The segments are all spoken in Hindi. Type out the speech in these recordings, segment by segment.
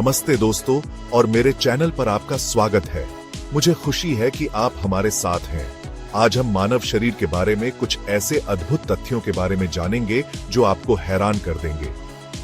नमस्ते दोस्तों, और मेरे चैनल पर आपका स्वागत है। मुझे खुशी है कि आप हमारे साथ हैं। आज हम मानव शरीर के बारे में कुछ ऐसे अद्भुत तथ्यों के बारे में जानेंगे जो आपको हैरान कर देंगे।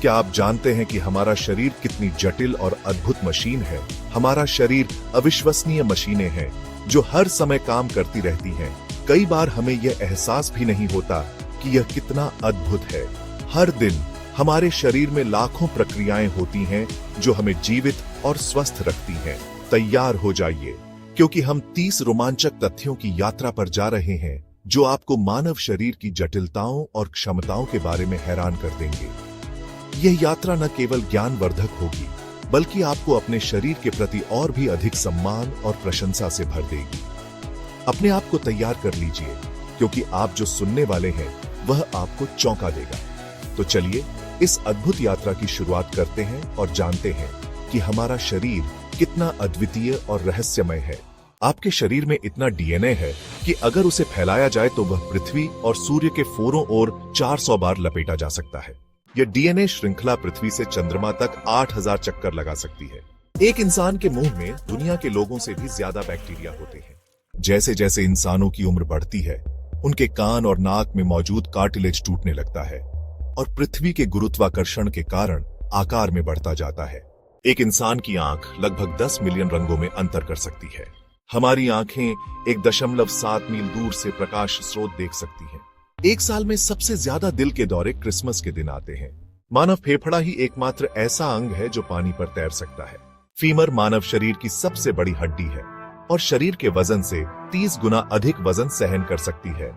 क्या आप जानते हैं कि हमारा शरीर कितनी जटिल और अद्भुत मशीन है? हमारा शरीर अविश्वसनीय मशीनें हैं जो हर समय काम करती रहती हैं। कई बार हमें यह एहसास भी नहीं होता कि यह कितना अद्भुत है। हर दिन हमारे शरीर में लाखों प्रक्रियाएं होती हैं जो हमें जीवित और स्वस्थ रखती हैं। तैयार हो जाइए, क्योंकि हम 30 रोमांचक तथ्यों की यात्रा पर जा रहे हैं जो आपको मानव शरीर की जटिलताओं और क्षमताओं के बारे में हैरान कर देंगे। यह यात्रा न केवल ज्ञानवर्धक होगी, बल्कि आपको अपने शरीर के प्रति और भी अधिक सम्मान और प्रशंसा से भर देगी। अपने आप को तैयार कर लीजिए, क्योंकि आप जो सुनने वाले हैं वह आपको चौंका देगा। तो चलिए इस अद्भुत यात्रा की शुरुआत करते हैं और जानते हैं कि हमारा शरीर कितना अद्वितीय और रहस्यमय है। आपके शरीर में इतना डीएनए है कि अगर उसे फैलाया जाए तो वह पृथ्वी और सूर्य के फोरों ओर 400 बार लपेटा जा सकता है। यह डीएनए श्रृंखला पृथ्वी से चंद्रमा तक 8000 चक्कर लगा सकती है। एक इंसान के मुंह में दुनिया के लोगों से भी ज्यादा बैक्टीरिया होते हैं। जैसे जैसे इंसानों की उम्र बढ़ती है, उनके कान और नाक में मौजूद कार्टिलेज टूटने लगता है और पृथ्वी के गुरुत्वाकर्षण के कारण आकार में बढ़ता जाता है। एक इंसान की आंख लगभग 10 मिलियन रंगों में अंतर कर सकती है। हमारी आंखें 1.7 मील दूर से प्रकाश स्रोत देख सकती हैं। एक साल में सबसे ज्यादा दिल के दौरे क्रिसमस के दिन आते हैं। मानव फेफड़ा ही एकमात्र ऐसा अंग है जो पानी पर तैर सकता है। फीमर मानव शरीर की सबसे बड़ी हड्डी है और शरीर के वजन से 30 गुना अधिक वजन सहन कर सकती है,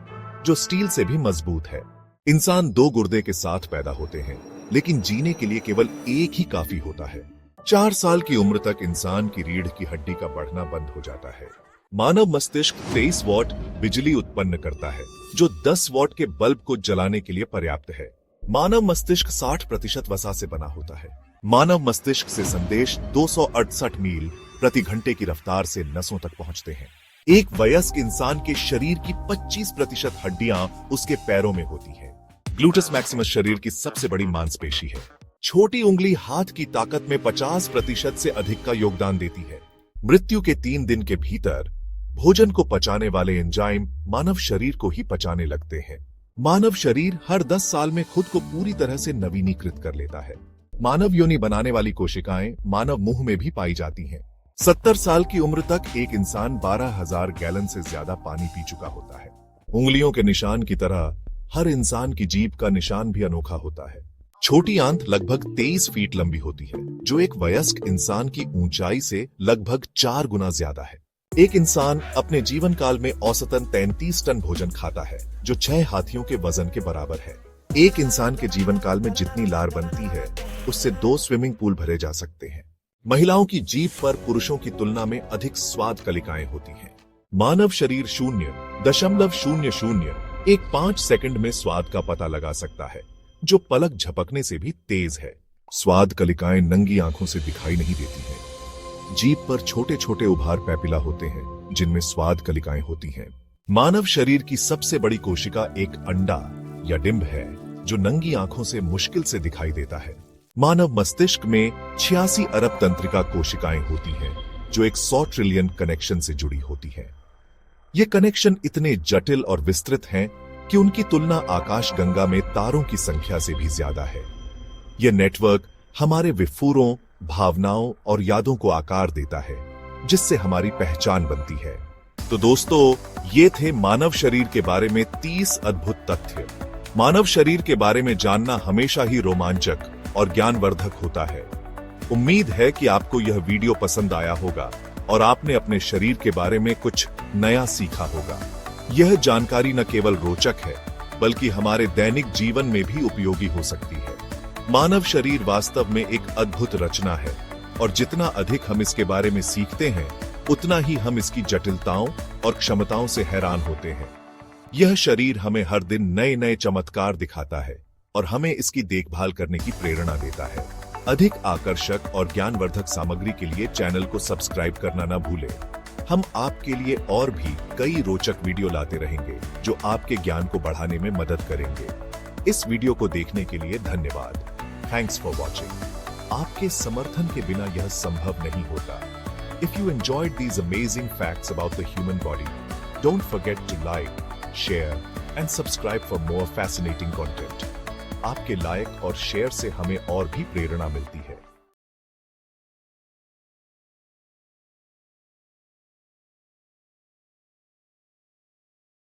जो स्टील से भी मजबूत है। इंसान 2 गुर्दे के साथ पैदा होते हैं, लेकिन जीने के लिए केवल एक ही काफी होता है। 4 साल की उम्र तक इंसान की रीढ़ की हड्डी का बढ़ना बंद हो जाता है। मानव मस्तिष्क 23 वॉट बिजली उत्पन्न करता है, जो 10 वॉट के बल्ब को जलाने के लिए पर्याप्त है। मानव मस्तिष्क 60% वसा से बना होता है। मानव मस्तिष्क से संदेश 268 मील प्रति घंटे की रफ्तार से नसों तक पहुंचते हैं। एक वयस्क इंसान के शरीर की 25% हड्डियां उसके पैरों में होती हैं। ग्लूटस मैक्सिमस शरीर की सबसे बड़ी मांसपेशी है। छोटी उंगली हाथ की ताकत में 50% से अधिक का योगदान देती है। मृत्यु के 3 दिन के भीतर भोजन को पचाने वाले एंजाइम मानव शरीर को ही पचाने लगते हैं। मानव शरीर हर 10 साल में खुद को पूरी तरह से नवीनीकृत कर लेता है। मानव योनि बनाने वाली कोशिकाएं मानव मुंह में भी पाई जाती हैं। 70 साल की उम्र तक एक इंसान 12,000 गैलन से ज्यादा पानी पी चुका होता है। उंगलियों के निशान की तरह हर इंसान की जीभ का निशान भी अनोखा होता है। छोटी आंत लगभग 23 फीट लंबी होती है, जो एक वयस्क इंसान की ऊंचाई से लगभग 4 गुना ज्यादा है। एक इंसान अपने जीवन काल में औसतन 33 टन भोजन खाता है, जो 6 हाथियों के वजन के बराबर है। एक इंसान के जीवन काल में जितनी लार बनती है, उससे 2 स्विमिंग पूल भरे जा सकते हैं। महिलाओं की जीभ पर पुरुषों की तुलना में अधिक स्वाद कलिकाएं होती हैं। मानव शरीर 0.0015 सेकंड में स्वाद का पता लगा सकता है, जो पलक झपकने से भी तेज है। स्वाद कलिकाएं नंगी आंखों से दिखाई नहीं देती हैं। जीभ पर छोटे छोटे उभार पैपिला होते हैं, जिनमें स्वाद कलिकाएं होती हैं। मानव शरीर की सबसे बड़ी कोशिका एक अंडा या डिंब है, जो नंगी आंखों से मुश्किल से दिखाई देता है। मानव मस्तिष्क में 86 अरब तंत्रिका कोशिकाएं होती हैं, जो एक 100 ट्रिलियन कनेक्शन से जुड़ी होती हैं। ये कनेक्शन इतने जटिल और विस्तृत हैं कि उनकी तुलना आकाशगंगा में तारों की संख्या से भी ज्यादा है। यह नेटवर्क हमारे विफुरों, भावनाओं और यादों को आकार देता है, जिससे हमारी पहचान बनती है। तो दोस्तों, ये थे मानव शरीर के बारे में 30 अद्भुत तथ्य। मानव शरीर के बारे में जानना हमेशा ही रोमांचक और ज्ञानवर्धक होता है। उम्मीद है कि आपको यह वीडियो पसंद आया होगा और आपने अपने शरीर के बारे में कुछ नया सीखा होगा। यह जानकारी न केवल रोचक है, बल्कि हमारे दैनिक जीवन में भी उपयोगी हो सकती है। मानव शरीर वास्तव में एक अद्भुत रचना है, और जितना अधिक हम इसके बारे में सीखते हैं, उतना ही हम इसकी जटिलताओं और क्षमताओं से हैरान होते हैं। यह शरीर हमें हर दिन नए नए चमत्कार दिखाता है और हमें इसकी देखभाल करने की प्रेरणा देता है। अधिक आकर्षक और ज्ञानवर्धक सामग्री के लिए चैनल को सब्सक्राइब करना न भूलें। हम आपके लिए और भी कई रोचक वीडियो लाते रहेंगे, जो आपके ज्ञान को बढ़ाने में मदद करेंगे। इस वीडियो को देखने के लिए धन्यवाद। Thanks for watching. आपके समर्थन के बिना यह संभव नहीं होता। If you enjoyed these amazing facts about the human body, don't forget to like, share and subscribe for more fascinating content. आपके लाइक और शेयर से हमें और भी प्रेरणा मिलती है।